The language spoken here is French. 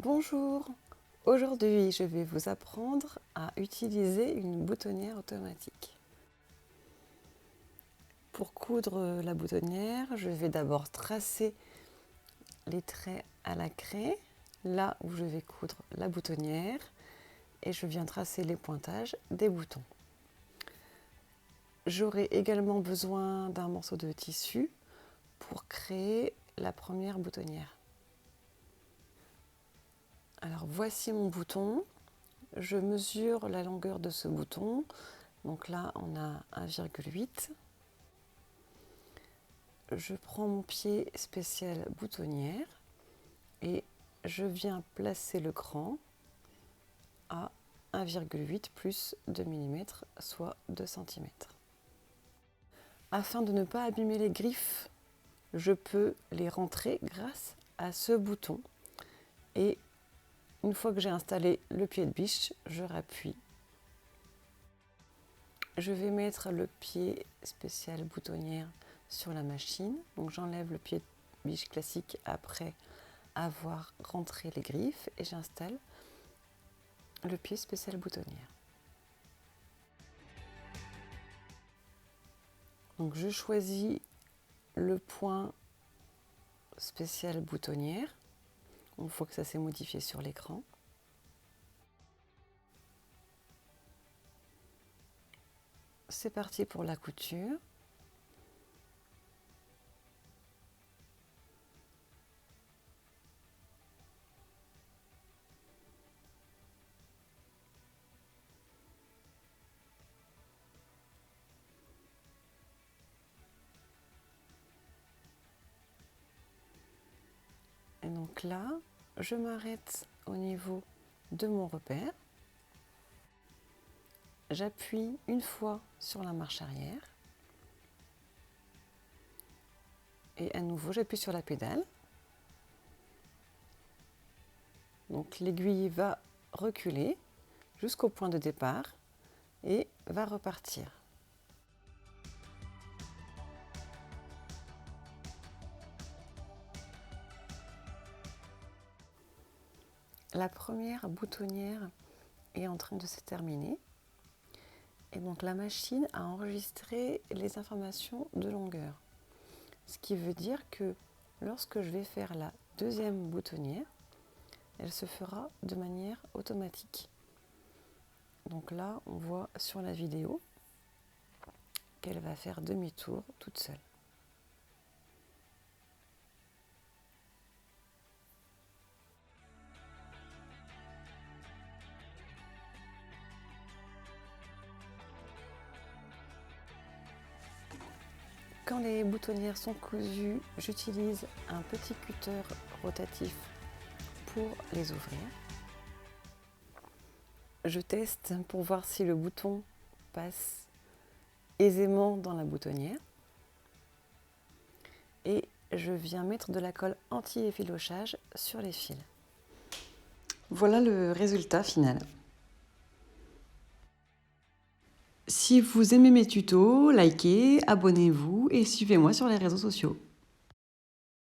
Bonjour, aujourd'hui je vais vous apprendre à utiliser une boutonnière automatique. Pour coudre la boutonnière, je vais d'abord tracer les traits à la craie, là où je vais coudre la boutonnière, et je viens tracer les pointages des boutons. J'aurai également besoin d'un morceau de tissu pour créer la première boutonnière. Alors voici mon bouton. Je mesure la longueur de ce bouton. Donc là, on a 1,8. Je prends mon pied spécial boutonnière et je viens placer le cran à 1,8 plus 2 mm, soit 2 cm. Afin de ne pas abîmer les griffes, je peux les rentrer grâce à ce bouton. Et une fois que j'ai installé le pied de biche, je rappuie. Je vais mettre le pied spécial boutonnière sur la machine. Donc j'enlève le pied de biche classique après avoir rentré les griffes et j'installe le pied spécial boutonnière. Donc je choisis le point spécial boutonnière. On voit que ça s'est modifié sur l'écran. C'est parti pour la couture. Et donc là, je m'arrête au niveau de mon repère. J'appuie une fois sur la marche arrière. Et à nouveau, j'appuie sur la pédale. Donc l'aiguille va reculer jusqu'au point de départ et va repartir. La première boutonnière est en train de se terminer. Et donc la machine a enregistré les informations de longueur. Ce qui veut dire que lorsque je vais faire la deuxième boutonnière, elle se fera de manière automatique. Donc là, on voit sur la vidéo qu'elle va faire demi-tour toute seule. Quand les boutonnières sont cousues, j'utilise un petit cutter rotatif pour les ouvrir. Je teste pour voir si le bouton passe aisément dans la boutonnière. Et je viens mettre de la colle anti-effilochage sur les fils. Voilà le résultat final. Si vous aimez mes tutos, likez, abonnez-vous et suivez-moi sur les réseaux sociaux.